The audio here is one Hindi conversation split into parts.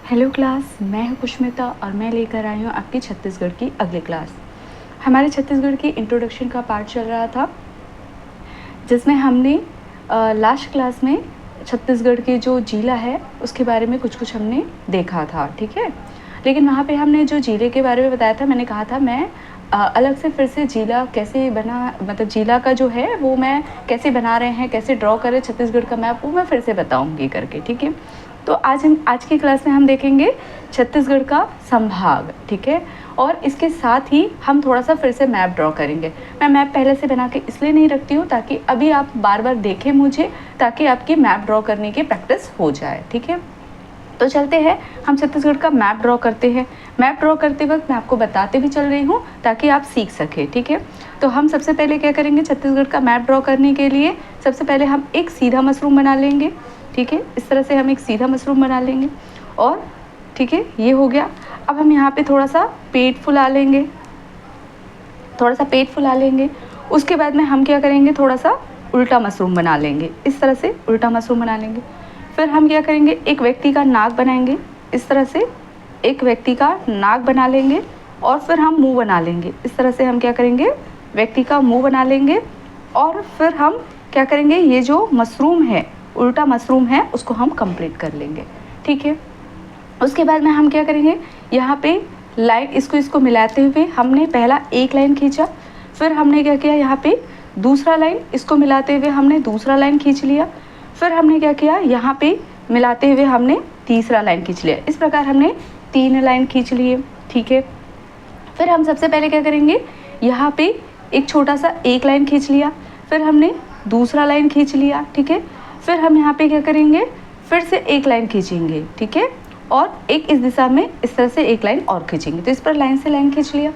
हेलो क्लास, मैं हूँ कुष्मिता और मैं लेकर आई हूँ आपकी छत्तीसगढ़ की अगली क्लास। हमारे छत्तीसगढ़ की इंट्रोडक्शन का पार्ट चल रहा था, जिसमें हमने लास्ट क्लास में छत्तीसगढ़ के जो जिला है उसके बारे में कुछ हमने देखा था, ठीक है। लेकिन वहाँ पे हमने जो जिले के बारे में बताया था, मैंने कहा था मैं अलग से फिर से जिला कैसे बना, मतलब जिला का जो है वो मैं कैसे बना रहे हैं, कैसे ड्रॉ करें छत्तीसगढ़ का मैप, वो मैं फिर से बताऊँगी करके, ठीक है। तो आज की क्लास में हम देखेंगे छत्तीसगढ़ का संभाग, ठीक है। और इसके साथ ही हम थोड़ा सा फिर से मैप ड्रॉ करेंगे। मैं मैप पहले से बना के इसलिए नहीं रखती हूँ ताकि अभी आप बार बार देखें मुझे, ताकि आपकी मैप ड्रॉ करने की प्रैक्टिस हो जाए, ठीक है। तो चलते हैं, हम छत्तीसगढ़ का मैप ड्रॉ करते हैं। मैप ड्रॉ करते वक्त मैं आपको बताते भी चल रही हूँ ताकि आप सीख सकें, ठीक है। तो हम सबसे पहले क्या करेंगे, छत्तीसगढ़ का मैप ड्रॉ करने के लिए सबसे पहले हम एक सीधा मशरूम बना लेंगे, ठीक है। इस तरह से हम एक सीधा मशरूम बना लेंगे और ठीक है, ये हो गया। अब हम यहाँ पे थोड़ा सा पेट फुला लेंगे, उसके बाद में हम क्या करेंगे, थोड़ा सा उल्टा मशरूम बना लेंगे। इस तरह से उल्टा मशरूम बना लेंगे। फिर हम क्या करेंगे, एक व्यक्ति का नाक बनाएंगे। इस तरह से एक व्यक्ति का नाक बना लेंगे और फिर हम मुंह बना लेंगे। इस तरह से हम क्या करेंगे, व्यक्ति का मुंह बना लेंगे और फिर हम क्या करेंगे, ये जो मशरूम है, उल्टा मशरूम है, उसको हम कंप्लीट कर लेंगे, ठीक है। उसके बाद में हम क्या करेंगे, यहाँ पे लाइन इसको मिलाते हुए हमने पहला एक लाइन खींचा, फिर हमने क्या किया, यहाँ पे दूसरा लाइन इसको मिलाते हुए हमने दूसरा लाइन खींच लिया, फिर हमने क्या किया, यहाँ पे मिलाते हुए हमने तीसरा लाइन खींच लिया। इस प्रकार हमने 3 लाइन खींच लिए, ठीक है। फिर हम सबसे पहले क्या करेंगे, यहाँ पे एक छोटा सा एक लाइन खींच लिया, फिर हमने दूसरा लाइन खींच लिया, ठीक है। फिर हम यहाँ पे क्या करेंगे, फिर से एक लाइन खींचेंगे, ठीक है, और एक इस दिशा में इस तरह से एक लाइन और खींचेंगे। तो इस पर लाइन से लाइन खींच लिया।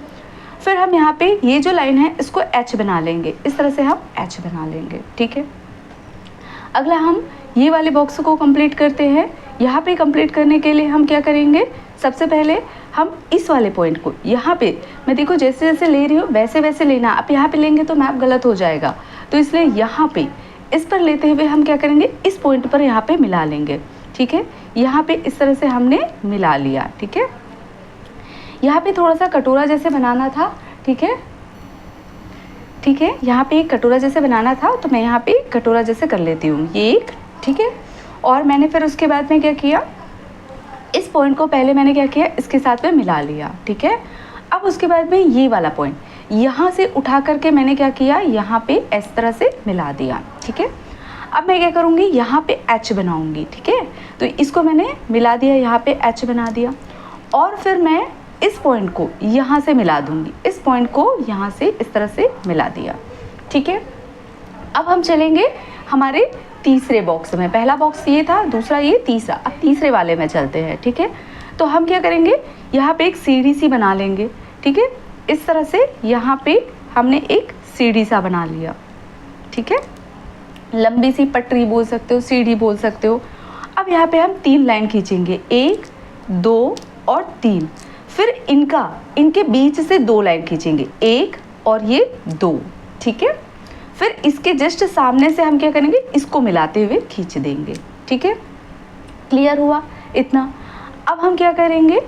फिर हम यहाँ पे ये जो लाइन है इसको एच बना लेंगे। इस तरह से हम एच बना लेंगे, ठीक है। अगला हम ये वाले बॉक्स को कंप्लीट करते हैं। यहाँ पे कंप्लीट करने के लिए हम क्या करेंगे, सबसे पहले हम इस वाले पॉइंट को, यहाँ पे मैं देखो जैसे जैसे ले रही हूँ वैसे वैसे लेना। आप यहाँ पे लेंगे तो मैप गलत हो जाएगा, तो इसलिए यहाँ पे इस पर लेते हुए हम क्या करेंगे, इस पॉइंट पर यहाँ पे मिला लेंगे, ठीक है। यहाँ पे इस तरह से हमने मिला लिया, ठीक है। यहाँ पे थोड़ा सा कटोरा जैसे बनाना था, ठीक है, यहाँ पे एक कटोरा जैसे बनाना था, तो मैं यहाँ पे कटोरा जैसे कर लेती हूँ, ये एक, ठीक है। और मैंने फिर उसके बाद में क्या किया, इस पॉइंट को पहले मैंने क्या किया, इसके साथ में मिला लिया, ठीक है। अब उसके बाद में ये वाला पॉइंट यहाँ से उठा करके मैंने क्या किया, यहाँ पे इस तरह से मिला दिया, ठीक है। अब मैं क्या करूँगी, यहाँ पे एच बनाऊँगी, ठीक है। तो इसको मैंने मिला दिया, यहाँ पे एच बना दिया और फिर मैं इस पॉइंट को यहाँ से मिला दूँगी, इस पॉइंट को यहाँ से इस तरह से मिला दिया, ठीक है। अब हम चलेंगे हमारे तीसरे बॉक्स में। पहला बॉक्स ये था, दूसरा ये, तीसरा। अब तीसरे वाले में चलते हैं, ठीक है। तो हम क्या करेंगे, यहाँ पे एक सीढ़ी सी बना लेंगे, ठीक है। इस तरह से यहाँ पे हमने एक सीढ़ी सा बना लिया, ठीक है। लंबी सी पटरी बोल सकते हो, सीढ़ी बोल सकते हो। अब यहाँ पे हम 3 लाइन खींचेंगे, 1 2 और 3। फिर इनके बीच से 2 लाइन खींचेंगे, 1 और ये 2, ठीक है। फिर इसके जस्ट सामने से हम क्या करेंगे, इसको मिलाते हुए खींच देंगे, ठीक है। क्लियर हुआ इतना। अब हम क्या करेंगे,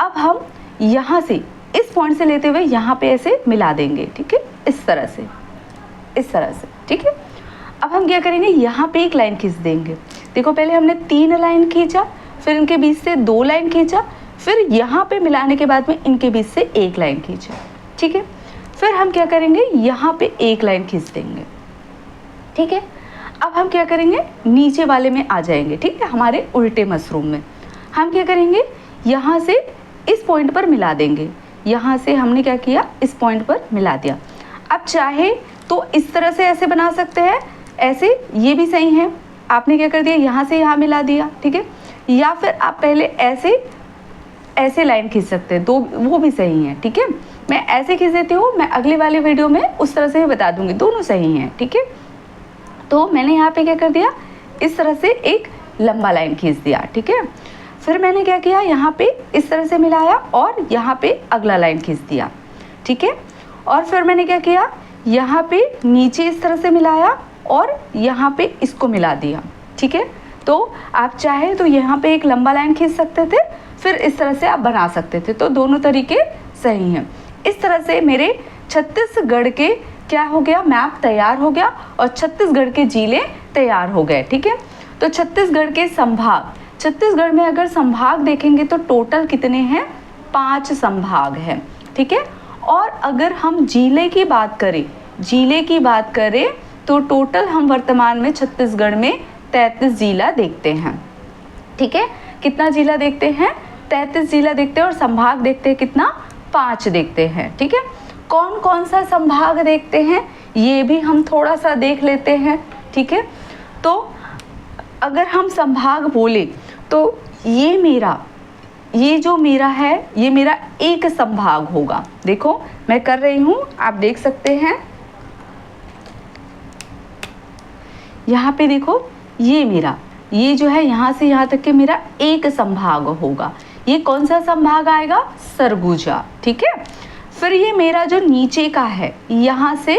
अब हम यहाँ से इस पॉइंट से लेते हुए यहाँ पे ऐसे मिला देंगे, ठीक है, इस तरह से, ठीक है। अब हम क्या करेंगे, यहाँ पे एक लाइन खींच देंगे। देखो पहले हमने 3 लाइन खींचा, फिर इनके बीच से 2 लाइन खींचा, फिर यहाँ पे मिलाने के बाद में इनके बीच से 1 लाइन खींचा, ठीक है। फिर हम क्या करेंगे, यहाँ पे 1 लाइन खींच देंगे, ठीक है। अब हम क्या करेंगे, नीचे वाले में आ जाएंगे, ठीक है, हमारे उल्टे मशरूम में। हम क्या करेंगे, यहाँ से इस पॉइंट पर मिला देंगे। यहाँ से हमने क्या किया, इस पॉइंट पर मिला दिया। अब चाहे तो इस तरह से ऐसे बना सकते हैं, ऐसे ये भी सही है। आपने क्या कर दिया, यहाँ से यहाँ मिला दिया, ठीक है। या फिर आप पहले ऐसे लाइन खींच सकते हैं, 2 वो भी सही है, ठीक है। मैं ऐसे खींच देती हूँ, मैं अगले वाले वीडियो में उस तरह से बता दूंगी, दोनों सही हैं, ठीक है। तो मैंने यहाँ पे क्या कर दिया, इस तरह से एक लंबा लाइन खींच दिया, ठीक है। फिर मैंने क्या किया, यहाँ पे इस तरह से मिलाया और यहाँ पे अगला लाइन खींच दिया, ठीक है। और फिर मैंने क्या किया, यहाँ पे नीचे इस तरह से मिलाया और यहाँ पे इसको मिला दिया, ठीक है। तो आप चाहे तो यहाँ पे एक लंबा लाइन खींच सकते थे फिर इस तरह से आप बना सकते थे, तो दोनों तरीके सही हैं। इस तरह से मेरे छत्तीसगढ़ के क्या हो गया, मैप तैयार हो गया और छत्तीसगढ़ के जिले तैयार हो गए। ठीक है, तो छत्तीसगढ़ के संभाग, छत्तीसगढ़ में अगर संभाग देखेंगे तो टोटल कितने हैं, 5 संभाग हैं। ठीक है, और अगर हम जिले की बात करें, जिले की बात करें तो टोटल हम वर्तमान में छत्तीसगढ़ में 33 जिला देखते हैं। ठीक है, कितना जिला देखते हैं, 33 जिला देखते हैं, और संभाग देखते हैं कितना, 5 देखते हैं। ठीक है, कौन कौन सा संभाग देखते हैं ये भी हम थोड़ा सा देख लेते हैं। ठीक है, तो अगर हम संभाग बोले तो ये जो मेरा है, ये मेरा एक संभाग होगा। देखो मैं कर रही हूँ, आप देख सकते हैं यहाँ पे, देखो ये जो है यहाँ से यहाँ तक के मेरा एक संभाग होगा। ये कौन सा संभाग आएगा, सरगुजा। ठीक है, फिर ये मेरा जो नीचे का है यहाँ से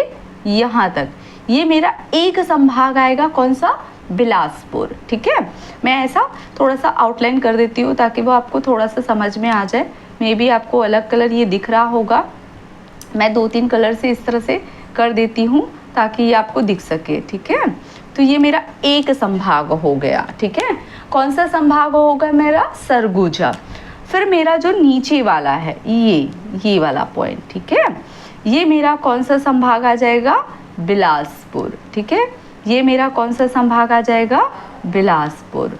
यहाँ तक, ये मेरा एक संभाग आएगा, कौन सा, बिलासपुर। ठीक है, मैं ऐसा थोड़ा सा आउटलाइन कर देती हूँ ताकि वो आपको थोड़ा सा समझ में आ जाए। मे बी आपको अलग कलर ये दिख रहा होगा, मैं 2-3 कलर से इस तरह से कर देती हूँ ताकि ये आपको दिख सके। ठीक है, तो ये मेरा एक संभाग हो गया। ठीक है, कौन सा संभाग होगा मेरा, सरगुजा। फिर मेरा जो नीचे वाला है ये वाला पॉइंट, ठीक है, ये मेरा कौन सा संभाग आ जाएगा, बिलासपुर। ठीक है, ये मेरा कौन सा संभाग आ जाएगा, बिलासपुर।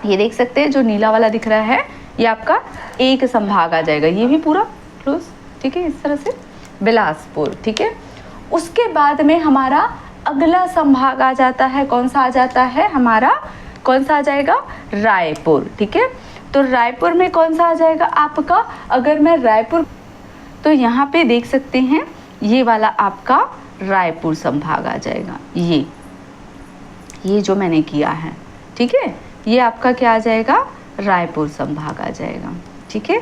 ये देख सकते हैं जो नीला वाला दिख रहा है ये आपका एक संभाग आ जाएगा, ये भी पूरा क्लोज। ठीक है, इस तरह से बिलासपुर। ठीक है, उसके बाद में हमारा अगला संभाग आ जाता है, कौन सा आ जाता है हमारा, कौन सा आ जाएगा, रायपुर। ठीक है, तो रायपुर में कौन सा आ जाएगा आपका, अगर मैं रायपुर, तो यहाँ पे देख सकते हैं ये वाला आपका रायपुर संभाग आ जाएगा। ये जो मैंने किया है, ठीक है, ये आपका क्या आ जाएगा, रायपुर संभाग आ जाएगा। ठीक है,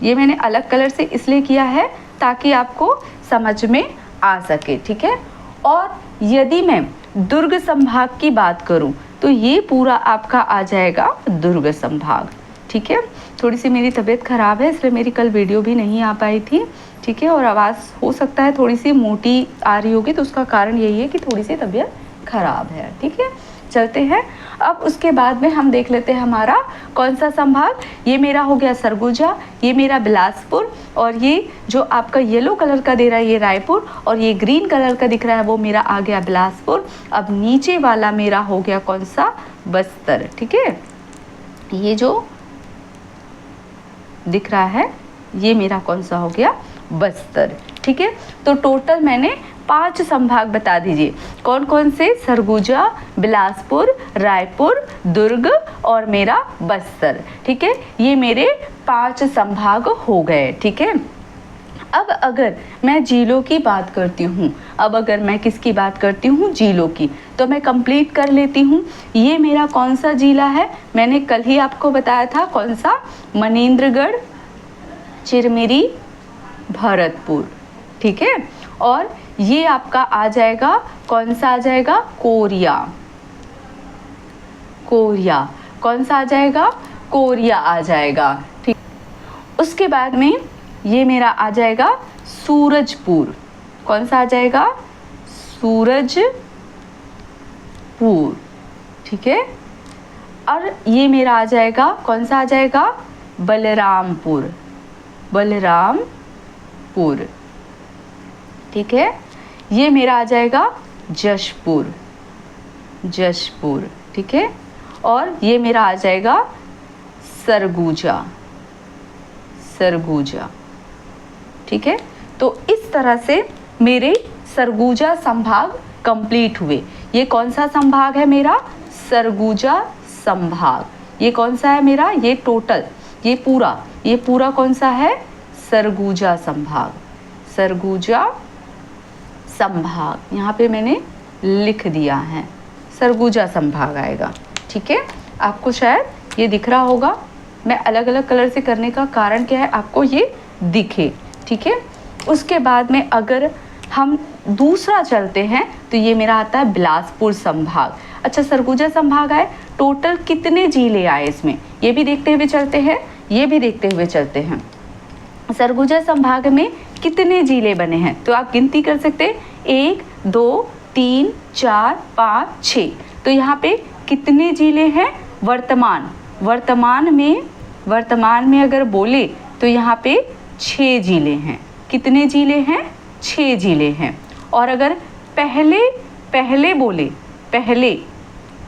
ये मैंने अलग कलर से इसलिए किया है ताकि आपको समझ में आ सके। ठीक है, और यदि मैं दुर्ग संभाग की बात करूं तो ये पूरा आपका आ जाएगा दुर्ग संभाग। ठीक है, थोड़ी सी मेरी तबीयत ख़राब है इसलिए मेरी कल वीडियो भी नहीं आ पाई थी। ठीक है, और आवाज़ हो सकता है थोड़ी सी मोटी आ रही होगी, तो उसका कारण यही है कि थोड़ी सी तबीयत ख़राब है। ठीक है, चलते हैं। अब उसके बाद में हम देख लेते हैं हमारा कौन सा संभाग, ये मेरा हो गया सरगुजा, ये मेरा बिलासपुर, और ये जो आपका येलो कलर का दे रहा है ये रायपुर, और ये ग्रीन कलर का दिख रहा है वो मेरा आ गया बिलासपुर। अब नीचे वाला मेरा हो गया कौन सा, बस्तर। ठीक है, ये जो दिख रहा है ये मेरा कौन सा हो गया, बस्तर। ठीक है, तो टोटल मैंने 5 संभाग बता दीजिए, कौन कौन से, सरगुजा, बिलासपुर, रायपुर, दुर्ग और मेरा बस्तर। ठीक है, ये मेरे 5 संभाग हो गए। ठीक है, अब अगर मैं जिलों की बात करती हूँ, अब अगर मैं किसकी बात करती हूँ, जिलों की, तो मैं कंप्लीट कर लेती हूँ। ये मेरा कौन सा जिला है, मैंने कल ही आपको बताया था, कौन सा, मनेंद्रगढ़, चिरमिरी, भरतपुर। ठीक है, और ये आपका आ जाएगा, कौन सा आ जाएगा, कोरिया। कोरिया कौन सा आ जाएगा, कोरिया आ जाएगा। ठीक, उसके बाद में ये मेरा आ जाएगा सूरजपुर। कौन सा आ जाएगा, सूरजपुर। ठीक है, और ये मेरा आ जाएगा, कौन सा आ जाएगा, बलरामपुर। बलरामपुर। ठीक है, ये मेरा आ जाएगा जशपुर। जशपुर। ठीक है, और ये मेरा आ जाएगा सरगुजा। सरगुजा। ठीक है, तो इस तरह से मेरे सरगुजा संभाग कंप्लीट हुए। ये कौन सा संभाग है मेरा, सरगुजा संभाग। ये कौन सा है मेरा, ये टोटल, ये पूरा कौन सा है, सरगुजा संभाग। सरगुजा संभाग यहाँ पे मैंने लिख दिया है, सरगुजा संभाग आएगा। ठीक है, आपको शायद ये दिख रहा होगा, मैं अलग अलग कलर से करने का कारण क्या है, आपको ये दिखे। ठीक है, उसके बाद में अगर हम दूसरा चलते हैं तो ये मेरा आता है बिलासपुर संभाग। अच्छा, सरगुजा संभाग आए, टोटल कितने जिले आए इसमें, ये भी देखते हुए चलते हैं। ये भी देखते हुए चलते हैं। सरगुजा संभाग में कितने जिले बने हैं, तो आप गिनती कर सकते हैं 1 2 3 4 5 6। तो यहाँ पे कितने जिले हैं वर्तमान में अगर बोले तो यहाँ पे 6 जिले हैं। कितने जिले हैं? 6 जिले हैं। और अगर पहले बोले,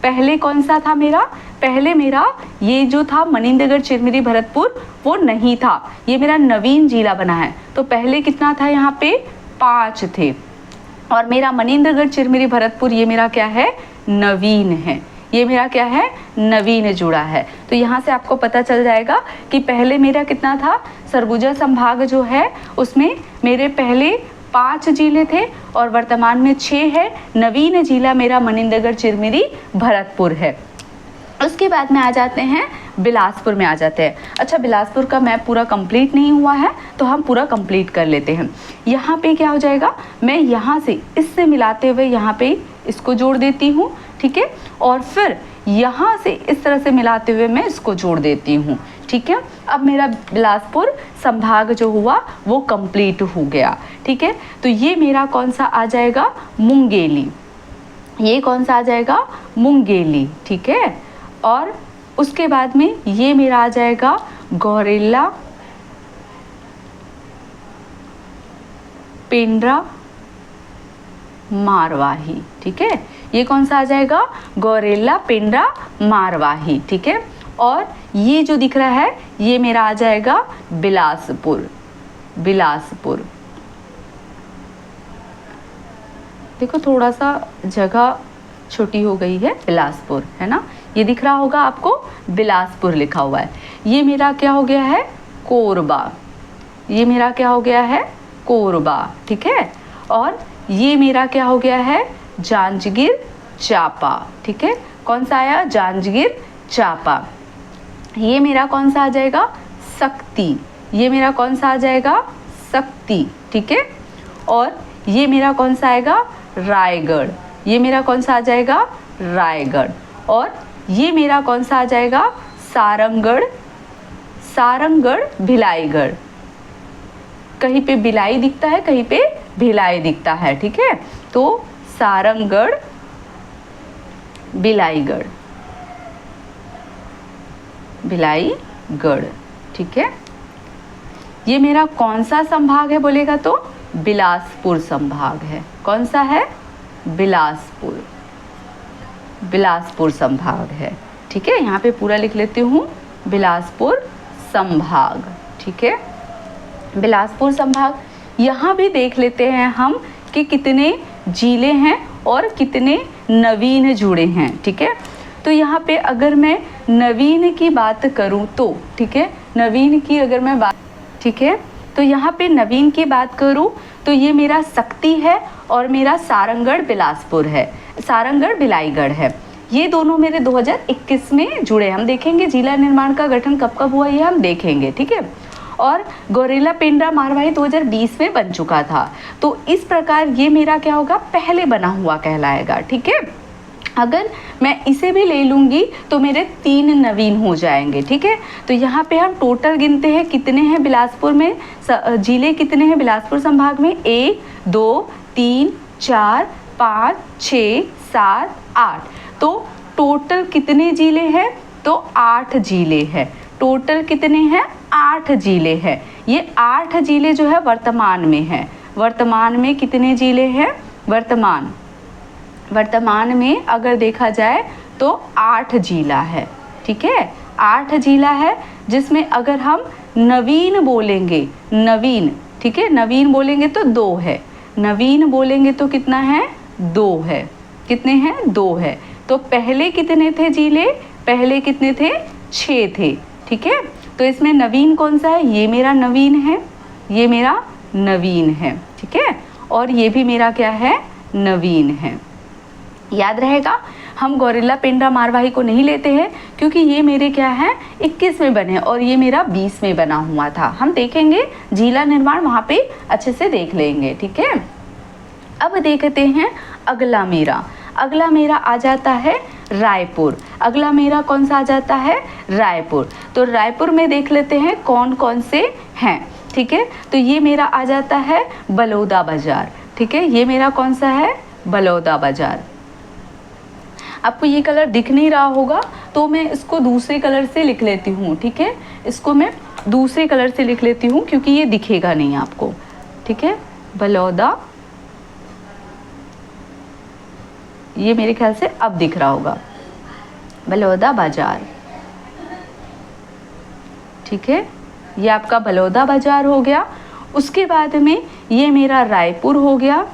पहले कौन सा था मेरा? पहले मेरा ये जो था मनिंदगढ़, चिरमिरी, भरतपुर, वो नहीं था, ये मेरा नवीन जिला बना है। तो पहले कितना था? यहाँ पे 5 थे। और मेरा मनिंदगढ़, चिरमिरी, भरतपुर ये मेरा क्या है? नवीन है। ये मेरा क्या है? नवीन जुड़ा है। तो यहाँ से आपको पता चल जाएगा कि पहले मेरा कितना था? सरगुजा संभाग जो है उसमें मेरे पहले 5 जिले थे और वर्तमान में 6 है। नवीन जिला मेरा मनिंदगढ़, चिरमिरी, भरतपुर है। उसके बाद में आ जाते हैं बिलासपुर में आ जाते हैं। अच्छा, बिलासपुर का मैप पूरा कंप्लीट नहीं हुआ है तो हम पूरा कंप्लीट कर लेते हैं। यहाँ पे क्या हो जाएगा? मैं यहाँ से इससे मिलाते हुए यहाँ पे इसको जोड़ देती हूँ, ठीक है। और फिर यहाँ से इस तरह से मिलाते हुए मैं इसको जोड़ देती हूँ, ठीक है। अब मेरा बिलासपुर संभाग जो हुआ वो कंप्लीट हो गया, ठीक है। तो ये मेरा कौन सा आ जाएगा? मुंगेली। ये कौन सा आ जाएगा? मुंगेली, ठीक है। और उसके बाद में ये मेरा आ जाएगा गौरेला, पेंड्रा, मारवाही, ठीक है। ये कौन सा आ जाएगा? गौरेला, पेंड्रा, मारवाही, ठीक है। और ये जो दिख रहा है ये मेरा आ जाएगा बिलासपुर। देखो थोड़ा सा जगह छोटी हो गई है, बिलासपुर है ना। ये दिख रहा होगा आपको, बिलासपुर लिखा हुआ है। ये मेरा क्या हो गया है? कोरबा। ये मेरा क्या हो गया है? कोरबा, ठीक है। और ये मेरा क्या हो गया है? जांजगीर चांपा, ठीक है। कौन सा आया? जांजगीर चांपा। ये मेरा कौन सा आ जाएगा? शक्ति। ये मेरा कौन सा आ जाएगा? शक्ति, ठीक है। और ये मेरा कौन सा आएगा? रायगढ़। ये मेरा कौन सा आ जाएगा? रायगढ़। और ये मेरा कौन सा आ जाएगा? सारंगगढ़, भिलाईगढ़। कहीं पे बिलाई दिखता है, कहीं पे भिलाई दिखता है, ठीक है। तो सारंगगढ़, भिलाईगढ़, ठीक है। ये मेरा कौन सा संभाग है बोलेगा तो बिलासपुर संभाग है। कौन सा है? बिलासपुर संभाग है, ठीक है। यहाँ पे पूरा लिख लेती हूँ, बिलासपुर संभाग, ठीक है। बिलासपुर संभाग। यहाँ भी देख लेते हैं हम कि कितने जिले हैं और कितने नवीन जुड़े हैं, ठीक है। तो यहाँ पे अगर मैं नवीन की बात करूँ तो, ठीक है, नवीन की अगर मैं बात, ठीक है, तो यहाँ पे नवीन की बात करूँ तो ये मेरा शक्ति है और मेरा सारंगगढ़ बिलासपुर है, सारंगगढ़ भिलाईगढ़ है। ये दोनों मेरे 2021 में जुड़े। हम देखेंगे जिला निर्माण का गठन कब कब हुआ ये हम देखेंगे, ठीक है। और गौरेला, पेंड्रा, मारवाही 2020 में बन चुका था। तो इस प्रकार ये मेरा क्या होगा? पहले बना हुआ कहलाएगा, ठीक है। अगर मैं इसे भी ले लूँगी तो मेरे 3 नवीन हो जाएंगे, ठीक है। तो यहाँ पे हम टोटल गिनते हैं कितने हैं बिलासपुर में, जिले कितने हैं बिलासपुर संभाग में? 1 2 3 4 5 6 7 8। तो टोटल कितने जिले हैं? तो 8 जिले हैं। टोटल कितने हैं? 8 जिले हैं। ये 8 जिले जो है वर्तमान में है। वर्तमान में कितने जिले हैं? वर्तमान में अगर देखा जाए तो 8 जिला है, ठीक है। 8 जिला है जिसमें अगर हम नवीन बोलेंगे, नवीन, ठीक है, नवीन बोलेंगे तो 2 है। नवीन बोलेंगे तो कितना है? 2 है। कितने हैं? 2 है। तो पहले कितने थे जिले? पहले कितने थे? 6 थे, ठीक है। तो इसमें नवीन कौन सा है? ये मेरा नवीन है, ये मेरा नवीन है, ठीक है। और ये भी मेरा क्या है? नवीन है। याद रहेगा, हम गौरेला, पेंड्रा, मारवाही को नहीं लेते हैं क्योंकि ये मेरे क्या है? 21 में बने और ये मेरा 20 में बना हुआ था। हम देखेंगे जिला निर्माण, वहाँ पे अच्छे से देख लेंगे, ठीक है। अब देखते हैं अगला मेरा आ जाता है रायपुर। अगला मेरा कौन सा आ जाता है? रायपुर। तो तो रायपुर में देख लेते हैं कौन कौन से हैं, ठीक है। तो ये मेरा आ जाता है बलौदा बाजार, ठीक है। ये मेरा कौन सा है, बलौदा बाजार। आपको ये कलर दिख नहीं रहा होगा तो मैं इसको दूसरे कलर से लिख लेती हूँ, ठीक है। इसको मैं दूसरे कलर से लिख लेती हूँ क्योंकि ये दिखेगा नहीं आपको, ठीक है। बलौदा, ये मेरे ख्याल से अब दिख रहा होगा, बलौदा बाजार, ठीक है। ये आपका बलौदा बाजार हो गया। उसके बाद में ये मेरा रायपुर हो गया,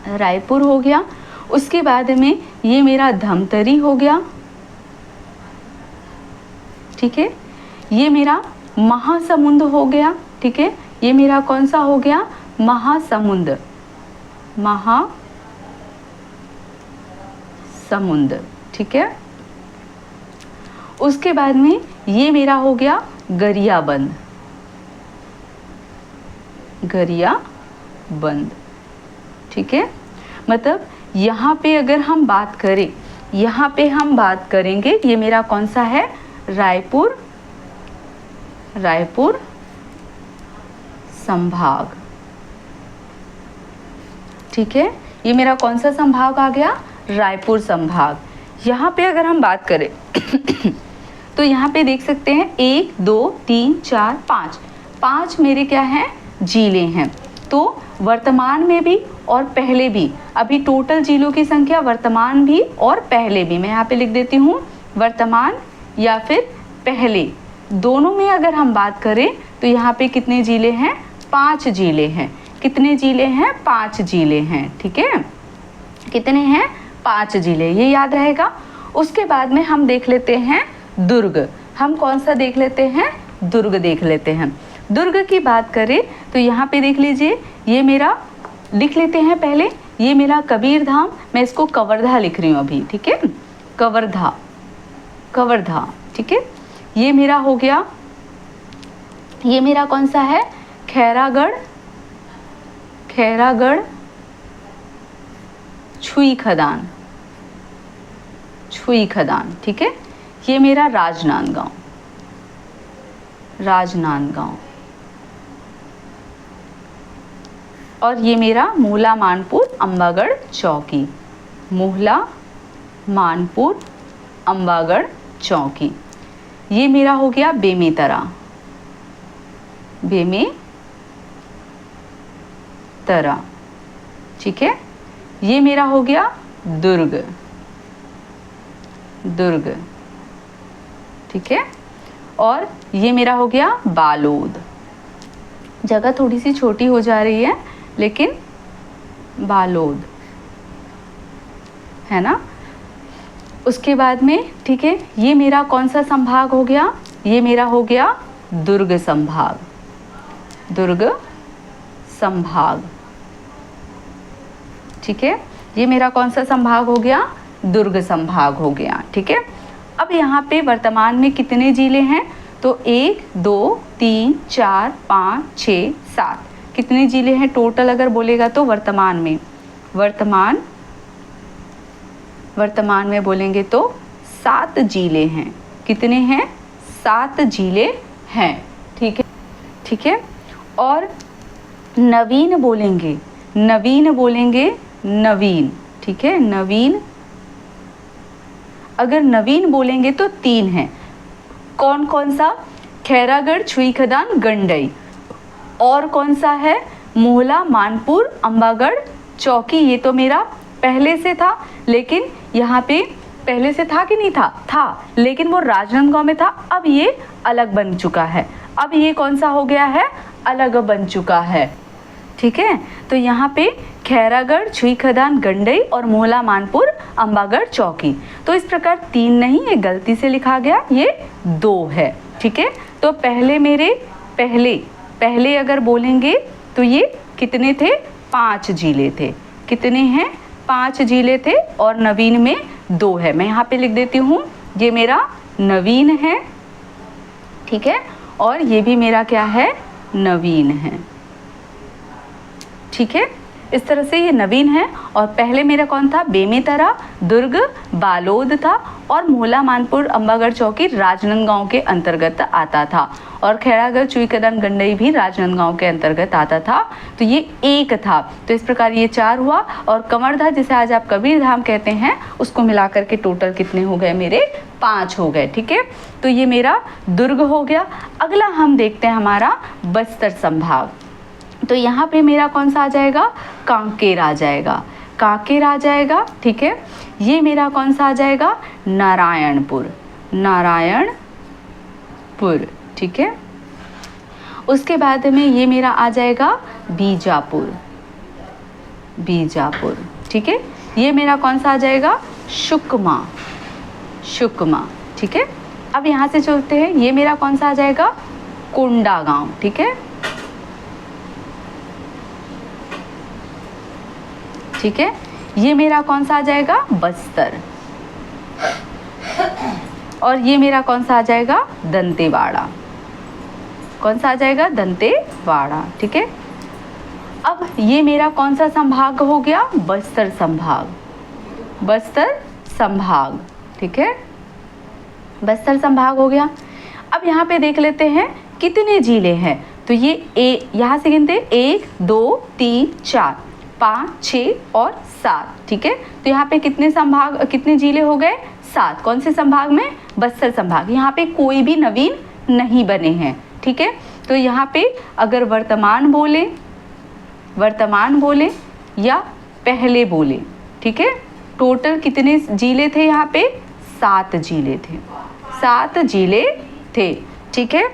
रायपुर हो गया। उसके बाद में ये मेरा धमतरी हो गया, ठीक है। ये मेरा महासमुंद हो गया, ठीक है। ये मेरा कौन सा हो गया, महासमुंद, महासमुंद, ठीक है। उसके बाद में ये मेरा हो गया गरियाबंद, गरियाबंद, ठीक है। मतलब यहाँ पे अगर हम बात करें, यहाँ पे हम बात करेंगे, ये मेरा कौन सा है, रायपुर, रायपुर संभाग, ठीक है। ये मेरा कौन सा संभाग आ गया, रायपुर संभाग। यहाँ पे अगर हम बात करें तो यहाँ पे देख सकते हैं 1 2 3 4 5, 5 मेरे क्या हैं, जिले हैं। तो वर्तमान में भी और पहले भी, अभी टोटल जिलों की संख्या वर्तमान भी और पहले भी, मैं यहाँ पे लिख देती हूँ वर्तमान या फिर पहले, दोनों में अगर हम बात करें तो यहाँ पे कितने जिले हैं, 5 जिले हैं। कितने जिले हैं, 5 जिले हैं, ठीक है। कितने हैं, 5 जिले, ये याद रहेगा। उसके बाद में हम देख लेते हैं दुर्ग। हम कौन सा देख लेते हैं, दुर्ग देख लेते हैं। दुर्ग की बात करें तो यहाँ पे देख लीजिए, ये मेरा लिख लेते हैं पहले, ये मेरा कबीरधाम, मैं इसको कवर्धा लिख रही हूँ अभी, ठीक है। कवर्धा, कवर्धा, ठीक है। ये मेरा हो गया, ये मेरा कौन सा है, खैरागढ़, खैरागढ़ छुई खदान, छुई खदान, ठीक है। ये मेरा राजनांदगांव, राजनांदगांव। और ये मेरा मोहला मानपुर अंबागढ़ चौकी, मोहला मानपुर अंबागढ़ चौकी। ये मेरा हो गया बेमेतरा, बेमेतरा, ठीक है। ये मेरा हो गया दुर्ग, दुर्ग, ठीक है। और ये मेरा हो गया बालोद, जगह थोड़ी सी छोटी हो जा रही है लेकिन बालोद है ना। उसके बाद में, ठीक है, ये मेरा कौन सा संभाग हो गया, ये मेरा हो गया दुर्ग संभाग, दुर्ग संभाग, ठीक है। ये मेरा कौन सा संभाग हो गया, दुर्ग संभाग हो गया, ठीक है। अब यहाँ पे वर्तमान में कितने जिले हैं, तो 1 2 3 4 5 6 7, कितने जिले हैं टोटल अगर बोलेगा तो वर्तमान में, वर्तमान में बोलेंगे तो 7 जिले हैं। कितने हैं, 7 जिले हैं, ठीक है, ठीक है। और नवीन बोलेंगे, नवीन बोलेंगे, नवीन, ठीक है। नवीन, अगर नवीन बोलेंगे तो 3 हैं। कौन कौन सा, खैरागढ़ छुई खदान गंडई, और कौन सा है, मोहला मानपुर अंबागढ़ चौकी। ये तो मेरा पहले से था, लेकिन यहाँ पे पहले से था कि नहीं था, था, लेकिन वो राजनांदगांव में था, अब ये अलग बन चुका है। अब ये कौन सा हो गया है, अलग बन चुका है, ठीक है। तो यहाँ पे खैरागढ़ छुई खदान गंडई और मोहला मानपुर अंबागढ़ चौकी। तो इस प्रकार 3 नहीं, ये गलती से लिखा गया, ये 2 है, ठीक है। तो पहले मेरे पहले अगर बोलेंगे तो ये कितने थे, 5 जिले थे। कितने हैं, 5 जिले थे, और नवीन में 2 है। मैं यहाँ पे लिख देती हूँ, ये मेरा नवीन है, ठीक है, और ये भी मेरा क्या है, नवीन है, ठीक है। इस तरह से ये नवीन है। और पहले मेरा कौन था, बेमेतरा, दुर्ग, बालोद था और मोहला मानपुर अंबागढ़ चौकी राजनांदगांव के अंतर्गत आता था और खैरागढ़ चुईकदान गंडई भी राजनांदगांव के अंतर्गत आता था। तो ये एक था। तो इस प्रकार ये 4 हुआ। और कंवरधा जिसे आज आप कबीर धाम कहते हैं, उसको मिलाकर के टोटल कितने हो गए मेरे, 5 हो गए। ठीक है, तो ये मेरा दुर्ग हो गया। अगला हम देखते हैं हमारा बस्तर संभाग। तो यहाँ पे मेरा कौन सा आ जाएगा, कांकेर आ जाएगा, कांकेर आ जाएगा। ठीक है, ये मेरा कौन सा आ जाएगा, नारायणपुर, नारायणपुर। ठीक है, उसके बाद में ये मेरा आ जाएगा बीजापुर, बीजापुर। ठीक है, ये मेरा कौन सा आ जाएगा, सुकमा, सुकमा। ठीक है, अब यहाँ से चलते हैं, ये मेरा कौन सा आ जाएगा, कोंडागांव। ठीक है, ठीक है, ये मेरा कौन सा आ जाएगा, बस्तर। और ये मेरा कौन सा आ जाएगा, दंतेवाड़ा। कौन सा आ जाएगा, दंतेवाड़ा। ठीक है, अब ये मेरा कौन सा संभाग हो गया, बस्तर संभाग, बस्तर संभाग। ठीक है, बस्तर संभाग हो गया। अब यहाँ पे देख लेते हैं कितने जिले हैं। तो ये यहाँ से गिनते 1 2 3 4 5 6 और 7। ठीक है, तो यहाँ पे कितने संभाग, कितने जिले हो गए, 7। कौन से संभाग में, बस्तर संभाग। यहाँ पे कोई भी नवीन नहीं बने हैं। ठीक है, तो यहाँ पे अगर वर्तमान बोले, वर्तमान बोले या पहले बोले, ठीक है, टोटल कितने जिले थे, यहाँ पे 7 जिले थे, 7 जिले थे। ठीक है,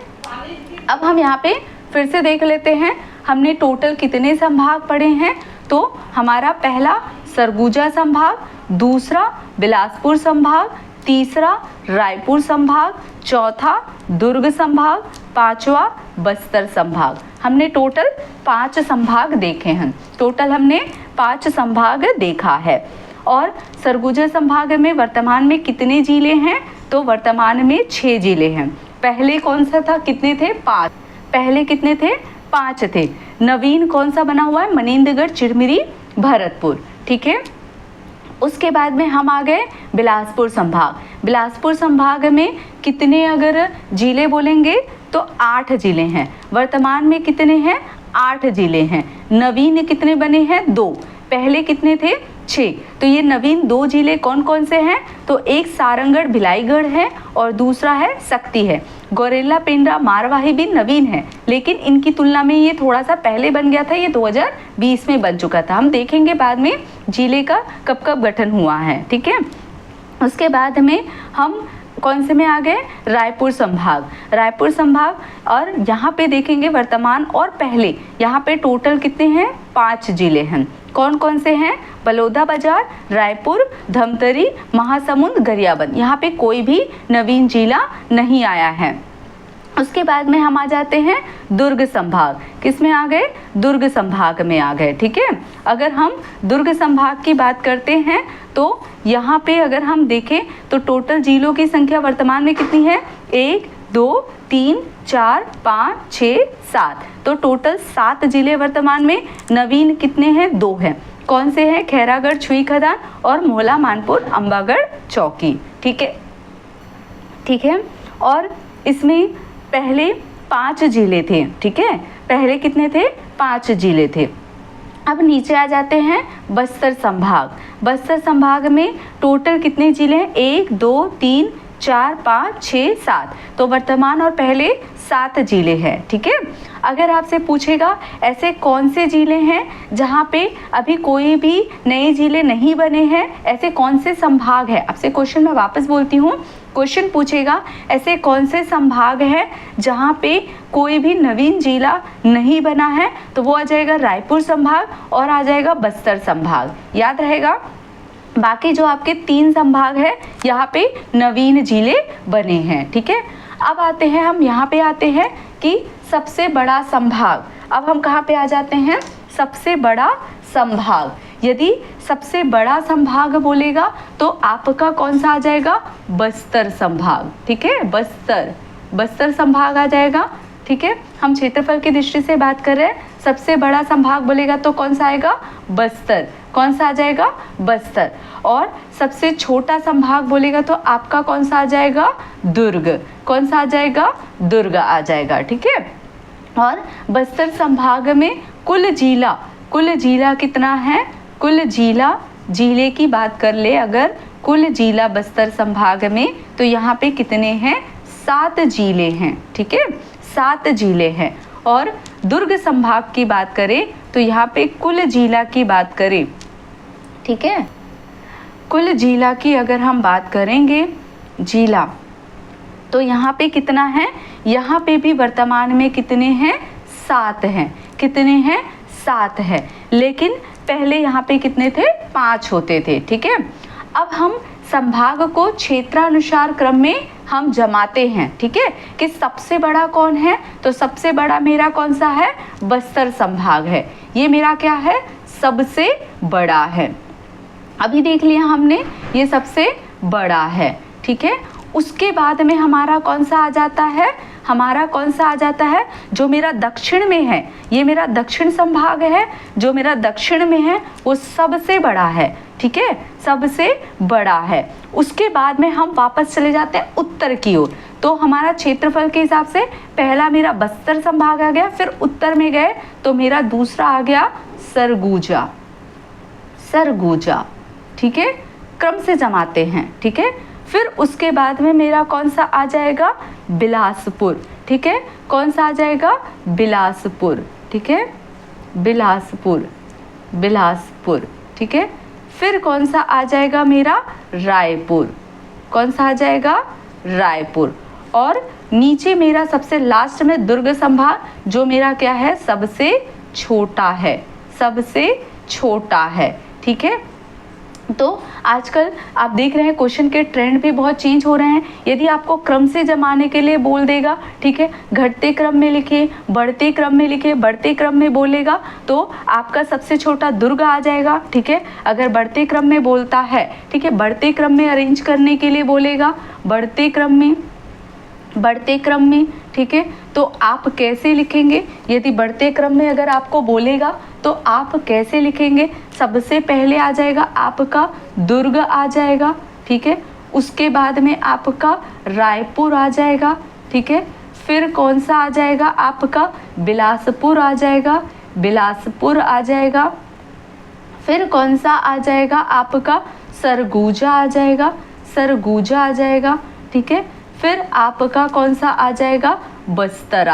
अब हम यहाँ पे फिर से देख लेते हैं हमने टोटल कितने संभाग पढ़े हैं। तो हमारा पहला सरगुजा संभाग, दूसरा बिलासपुर संभाग, तीसरा रायपुर संभाग, चौथा दुर्ग संभाग, पांचवा बस्तर संभाग। हमने टोटल 5 संभाग देखे हैं, टोटल हमने 5 संभाग देखा है। और सरगुजा संभाग में वर्तमान में कितने जिले हैं, तो वर्तमान में 6 जिले हैं। पहले कौन सा था, कितने थे, 5। पहले कितने थे, 5 थे। नवीन कौन सा बना हुआ है, मनिंदगढ़, चिरमिरी, भरतपुर। ठीक है, उसके बाद में हम आ गए बिलासपुर संभाग। बिलासपुर संभाग में कितने अगर जिले बोलेंगे तो 8 जिले हैं। वर्तमान में कितने हैं, 8 जिले हैं। नवीन कितने बने हैं, 2। पहले कितने थे, 6। तो ये नवीन 2 जिले कौन कौन से हैं, तो एक सारंगढ़ भिलाईगढ़ है और दूसरा है सक्ती है। गौरेला पेंड्रा मारवाही भी नवीन है, लेकिन इनकी तुलना में ये थोड़ा सा पहले बन गया था, ये 2020 में बन चुका था। हम देखेंगे बाद में जिले का कब कब गठन हुआ है। ठीक है, उसके बाद में हम कौन से में आ गए, रायपुर संभाग। रायपुर संभाग, और यहाँ पे देखेंगे वर्तमान और पहले, यहाँ पे टोटल कितने हैं, 5 जिले हैं। कौन कौन से हैं, बलौदाबाजार, रायपुर, धमतरी, महासमुंद, गरियाबंद। यहाँ पे कोई भी नवीन जिला नहीं आया है। उसके बाद में हम आ जाते हैं दुर्ग संभाग। किस में आ गए, दुर्ग संभाग में आ गए। ठीक है, अगर हम दुर्ग संभाग की बात करते हैं तो यहाँ पे अगर हम देखें तो टोटल जिलों की संख्या वर्तमान में कितनी है, 1 2 3 4 5 6 7। तो टोटल 7 जिले वर्तमान में। नवीन कितने हैं, 2 हैं। कौन से हैं, खैरागढ़ छुईखदान और मोहला मानपुर अंबागढ़ चौकी। ठीक है, ठीक है, और इसमें पहले 5 जिले थे। ठीक है, पहले कितने थे, 5 जिले थे। अब नीचे आ जाते हैं बस्तर संभाग। बस्तर संभाग में टोटल कितने जिले हैं, 1 2 3 4 5 6 7। तो वर्तमान और पहले 7 जिले हैं। ठीक है, अगर आपसे पूछेगा ऐसे कौन से जिले हैं जहाँ पे अभी कोई भी नए जिले नहीं बने हैं, ऐसे कौन से संभाग है, आपसे क्वेश्चन मैं वापस बोलती हूँ, क्वेश्चन पूछेगा ऐसे कौन से संभाग है जहाँ पे कोई भी नवीन जिला नहीं बना है, तो वो आ जाएगा रायपुर संभाग और आ जाएगा बस्तर संभाग। याद रहेगा, बाकी जो आपके 3 संभाग है यहाँ पे नवीन जिले बने हैं। ठीक है, अब आते हैं हम यहाँ पे आते हैं कि सबसे बड़ा संभाग। अब हम कहाँ पे आ जाते हैं, सबसे बड़ा संभाग। यदि सबसे बड़ा संभाग बोलेगा तो आपका कौन सा आ जाएगा, बस्तर संभाग। ठीक है, बस्तर संभाग आ जाएगा। ठीक है, हम क्षेत्रफल की दृष्टि से बात कर रहे हैं, सबसे बड़ा संभाग बोलेगा तो कौन सा आएगा, बस्तर। कौन सा आ जाएगा, बस्तर। और सबसे छोटा संभाग बोलेगा तो आपका कौन सा आ जाएगा, दुर्ग। कौन सा आ जाएगा, दुर्ग आ जाएगा। ठीक है। और बस्तर संभाग में कुल जिला कितना है, कुल जिले की बात कर ले अगर, कुल जिला बस्तर संभाग में तो यहाँ पे कितने हैं, 7 जिले हैं। ठीक है, 7 जिले हैं। और दुर्ग संभाग की बात करें तो यहाँ पे कुल जिला की बात करें, ठीक है, कुल जिला की अगर हम बात करेंगे, जिला, तो यहाँ पे कितना है, यहाँ पे भी वर्तमान में कितने हैं, 7 हैं। कितने हैं, 7 है। लेकिन पहले यहाँ पे कितने थे, 5 होते थे। ठीक है। अब हम संभाग को क्षेत्रानुसार क्रम में हम जमाते हैं। ठीक है, कि सबसे बड़ा कौन है, तो सबसे बड़ा मेरा कौन सा है, बस्तर संभाग है। ये मेरा क्या है, सबसे बड़ा है। अभी देख लिया हमने, ये सबसे बड़ा है। ठीक है। उसके बाद में हमारा कौन सा आ जाता है, हमारा कौन सा आ जाता है, जो मेरा दक्षिण में है, ये मेरा दक्षिण संभाग है, जो मेरा दक्षिण में है वो सबसे बड़ा है। ठीक है, सबसे बड़ा है। उसके बाद में हम वापस चले जाते हैं उत्तर की ओर, तो हमारा क्षेत्रफल के हिसाब से पहला मेरा बस्तर संभाग आ गया, फिर उत्तर में गए तो मेरा दूसरा आ गया सरगुजा। ठीक है, क्रम से जमाते हैं। ठीक है। फिर उसके बाद में मेरा कौन सा आ जाएगा, बिलासपुर। ठीक है, कौन सा आ जाएगा, बिलासपुर। ठीक है, बिलासपुर। ठीक है। फिर कौन सा आ जाएगा मेरा, रायपुर। कौन सा आ जाएगा, रायपुर। और नीचे मेरा सबसे लास्ट में दुर्ग संभाग, जो मेरा क्या है, सबसे छोटा है। ठीक है। तो आजकल आप देख रहे हैं क्वेश्चन के ट्रेंड भी बहुत चेंज हो रहे हैं। यदि आपको क्रम से जमाने के लिए बोल देगा, ठीक है, घटते क्रम में लिखिए, बढ़ते क्रम में लिखिए, बढ़ते क्रम में बोलेगा तो आपका सबसे छोटा दुर्ग आ जाएगा। ठीक है। अगर बढ़ते क्रम में बोलता है, ठीक है, बढ़ते क्रम में अरेंज करने के लिए बोलेगा, बढ़ते क्रम में, ठीक है, तो आप कैसे लिखेंगे, यदि बढ़ते क्रम में अगर आपको बोलेगा तो आप कैसे लिखेंगे, सबसे पहले आ जाएगा आपका दुर्ग आ जाएगा। ठीक है। उसके बाद में आपका रायपुर आ जाएगा। ठीक है। फिर कौन सा आ जाएगा, आपका बिलासपुर आ जाएगा। फिर कौन सा आ जाएगा, आपका सरगुजा आ जाएगा। ठीक है। फिर आपका कौन सा आ जाएगा, बस्तर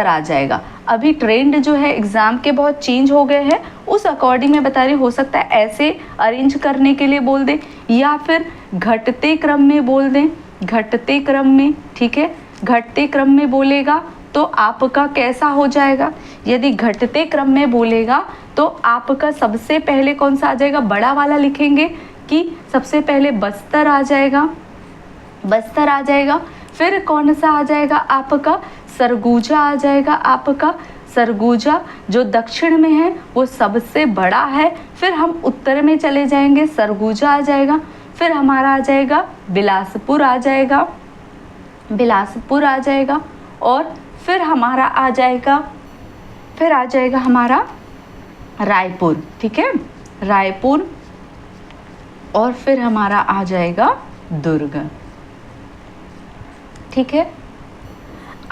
आ जाएगा। अभी ट्रेंड जो है एग्जाम के बहुत चेंज हो गए हैं, उस अकॉर्डिंग मैं बता रही, हो सकता है ऐसे अरेंज करने के लिए बोल दें या फिर घटते क्रम में बोल दें, घटते क्रम में। ठीक है, घटते क्रम में बोलेगा तो आपका कैसा हो जाएगा, यदि घटते क्रम में बोलेगा तो आपका सबसे पहले कौन सा आ जाएगा, बड़ा वाला लिखेंगे कि सबसे पहले बस्तर आ जाएगा। फिर कौन सा आ जाएगा, आपका सरगुजा आ जाएगा। आपका सरगुजा जो दक्षिण में है वो सबसे बड़ा है। फिर हम उत्तर में चले जाएंगे, सरगुजा आ जाएगा। फिर हमारा आ जाएगा बिलासपुर आ जाएगा। और फिर हमारा आ जाएगा हमारा रायपुर। ठीक है, रायपुर। और फिर हमारा आ जाएगा दुर्ग। ठीक है।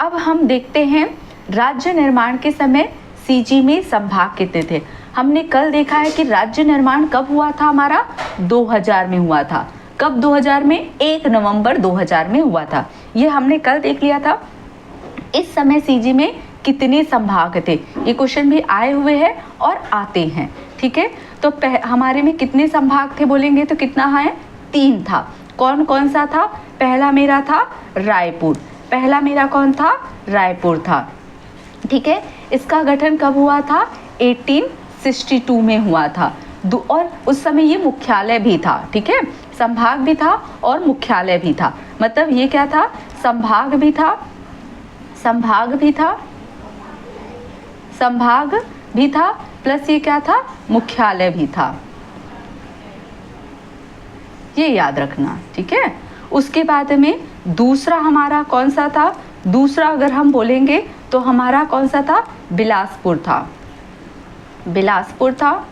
अब हम देखते हैं राज्य निर्माण के समय सीजी में संभाग कितने थे। हमने कल देखा है कि राज्य निर्माण कब हुआ था, हमारा 2000 में हुआ था। कब 2000 में, 1 नवंबर 2000 में हुआ था। ये हमने कल देख लिया था। इस समय सीजी में कितने संभाग थे, ये क्वेश्चन भी आए हुए हैं और आते हैं। ठीक है। तो हमारे में कितने संभाग थे बोलेंगे तो कितना है, 3 था। कौन कौन सा था, पहला मेरा था रायपुर। कौन था, रायपुर था। ठीक है। इसका गठन कब हुआ था, 1862 में हुआ था। और उस समय ये मुख्यालय भी था। ठीक है, संभाग भी था और मुख्यालय भी था। मतलब ये क्या था, संभाग भी था प्लस ये क्या था, मुख्यालय भी था। ये याद रखना। ठीक है। उसके बाद में दूसरा हमारा कौन सा था, दूसरा अगर हम बोलेंगे तो हमारा कौन सा था? बिलासपुर था। बिलासपुर था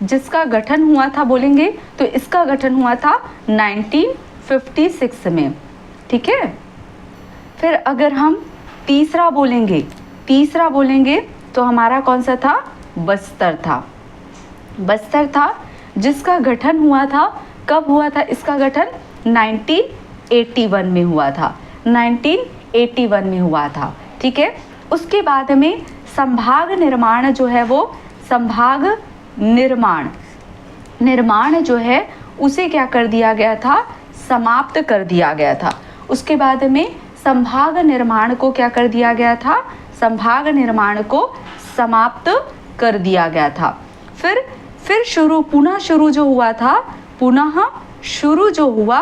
जिसका गठन हुआ था बोलेंगे तो इसका गठन हुआ था 1956 में, ठीक है। फिर अगर हम तीसरा बोलेंगे तो हमारा कौन सा था? बस्तर था। बस्तर था जिसका गठन हुआ था, कब हुआ था इसका गठन? 1981 में हुआ था, 1981 में हुआ था, ठीक है। उसके बाद में संभाग निर्माण जो है वो संभाग निर्माण जो है उसे क्या कर दिया गया था? समाप्त कर दिया गया था। उसके बाद में संभाग निर्माण को क्या कर दिया गया था? संभाग निर्माण को समाप्त कर दिया गया था। फिर पुनः शुरू जो हुआ था, पुनः शुरू जो हुआ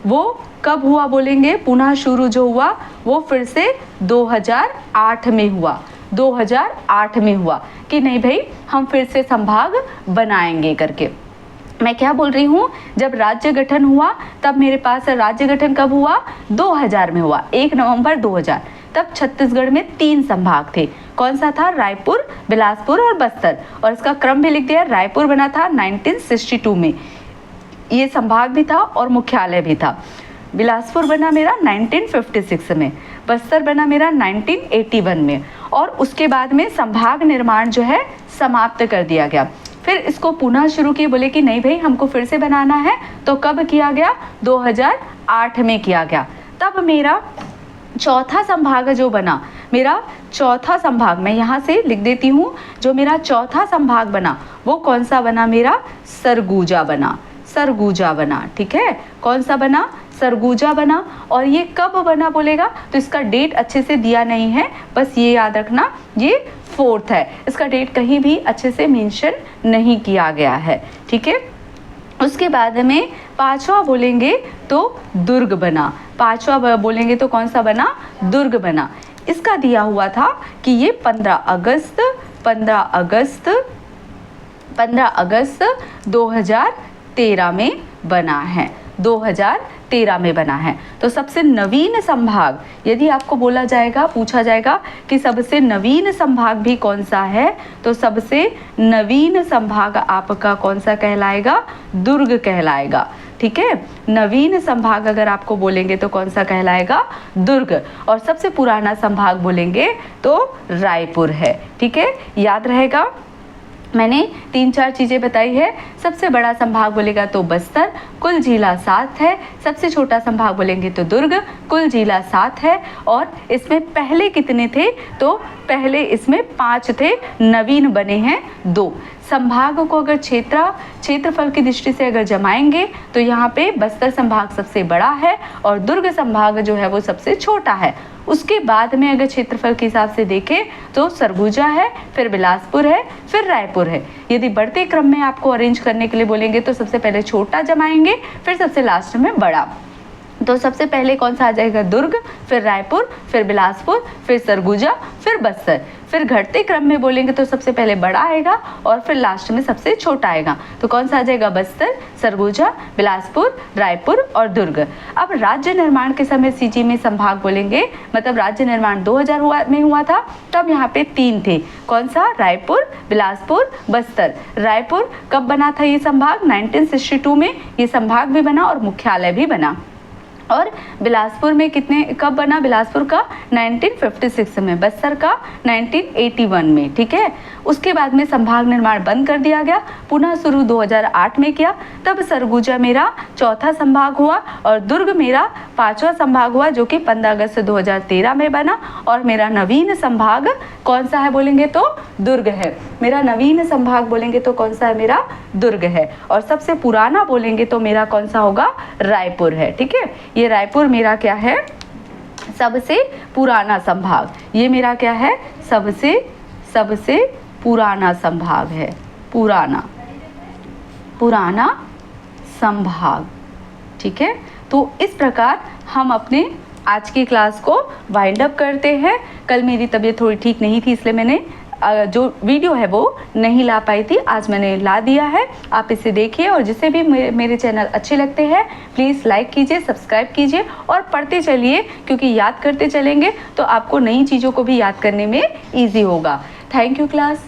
वो कब हुआ बोलेंगे? पुनः शुरू जो हुआ वो फिर से 2008 में हुआ, 2008 में हुआ कि नहीं भाई हम फिर से संभाग बनाएंगे करके। मैं क्या बोल रही हूँ, जब राज्य गठन हुआ तब मेरे पास राज्य गठन कब हुआ? 2000 में हुआ, 1 नवंबर 2000। तब छत्तीसगढ़ में 3 संभाग थे। कौन सा था? रायपुर, बिलासपुर और बस्तर। और इसका क्रम भी लिख दिया। रायपुर बना था 1962 में, ये संभाग भी था और मुख्यालय भी था। बिलासपुर बना मेरा 1956 में, बस्तर बना मेरा 1981 में, और उसके बाद में संभाग निर्माण जो है समाप्त कर दिया गया। फिर इसको पुनः शुरू किए, बोले कि नहीं भाई हमको फिर से बनाना है। तो कब किया गया? 2008 में किया गया। तब मेरा चौथा संभाग जो बना, मेरा चौथा संभाग मैं यहाँ से लिख देती हूँ, जो मेरा चौथा संभाग बना वो कौन सा बना? मेरा सरगुजा बना, सरगुजा बना, ठीक है। कौन सा बना? सरगुजा बना। और ये कब बना बोलेगा तो इसका डेट अच्छे से दिया नहीं है, बस ये याद रखना ये 4th है, इसका डेट कहीं भी अच्छे से मेंशन नहीं किया गया है, ठीक है। उसके बाद में पांचवा बोलेंगे तो दुर्ग बना, पांचवा बोलेंगे तो कौन सा बना? दुर्ग बना। इसका दिया हुआ था कि ये 15 अगस्त 2013 में बना है, 2013 में बना है। तो सबसे नवीन संभाग, यदि आपको बोला जाएगा, पूछा जाएगा कि सबसे नवीन संभाग भी कौन सा है, तो सबसे नवीन संभाग आपका कौन सा कहलाएगा? दुर्ग कहलाएगा, ठीक है। नवीन संभाग अगर आपको बोलेंगे तो कौन सा कहलाएगा? दुर्ग। और सबसे पुराना संभाग बोलेंगे तो रायपुर है, ठीक है, याद रहेगा। मैंने 3-4 चीज़ें बताई है। सबसे बड़ा संभाग बोलेगा तो बस्तर, कुल जिला 7 है। सबसे छोटा संभाग बोलेंगे तो दुर्ग, कुल जिला 7 है। और इसमें पहले कितने थे? तो पहले इसमें 5 थे, नवीन बने हैं 2। संभाग को अगर क्षेत्रफल की दृष्टि से अगर जमाएंगे तो यहाँ पे बस्तर संभाग सबसे बड़ा है और दुर्ग संभाग जो है वो सबसे छोटा है। उसके बाद में अगर क्षेत्रफल के हिसाब से देखें तो सरगुजा है, फिर बिलासपुर है, फिर रायपुर है। यदि बढ़ते क्रम में आपको अरेंज करने के लिए बोलेंगे तो सबसे पहले छोटा जमाएंगे, फिर सबसे लास्ट में बड़ा। तो सबसे पहले कौन सा आ जाएगा? दुर्ग, फिर रायपुर, फिर बिलासपुर, फिर सरगुजा, फिर बस्तर। फिर घटते क्रम में बोलेंगे तो सबसे पहले बड़ा आएगा और फिर लास्ट में सबसे छोटा आएगा। तो कौन सा आ जाएगा? बस्तर, सरगुजा, बिलासपुर, रायपुर और दुर्ग। अब राज्य निर्माण के समय सीजी में संभाग बोलेंगे, मतलब राज्य निर्माण 2000 में हुआ था, तब यहाँ पे 3 थे। कौन सा? रायपुर, बिलासपुर, बस्तर। रायपुर कब बना था ये संभाग? 1962 में ये संभाग भी बना और मुख्यालय भी बना। और बिलासपुर में कब बना? बिलासपुर का 1956 में, बस्तर का 1981 में, ठीक है। उसके बाद में संभाग निर्माण बंद कर दिया गया, पुनः शुरू 2008 में किया। तब सरगुजा मेरा चौथा संभाग हुआ और दुर्ग मेरा 5वां संभाग हुआ, जो कि 15 अगस्त 2013 में बना। और मेरा नवीन संभाग कौन सा है बोलेंगे तो दुर्ग है। मेरा नवीन संभाग बोलेंगे तो कौन सा है? मेरा दुर्ग है। और सबसे पुराना बोलेंगे तो मेरा कौन सा होगा? रायपुर है, ठीक है। ये रायपुर मेरा क्या है? सबसे पुराना संभाग। ये मेरा क्या है? सबसे पुराना संभाग है, पुराना संभाग, ठीक है। तो इस प्रकार हम अपने आज की क्लास को वाइंड अप करते हैं। कल मेरी तबीयत थोड़ी ठीक नहीं थी, इसलिए मैंने जो वीडियो है वो नहीं ला पाई थी, आज मैंने ला दिया है। आप इसे देखिए और जिसे भी मेरे चैनल अच्छे लगते हैं प्लीज़ लाइक कीजिए, सब्सक्राइब कीजिए और पढ़ते चलिए, क्योंकि याद करते चलेंगे तो आपको नई चीज़ों को भी याद करने में ईजी होगा। Thank you class.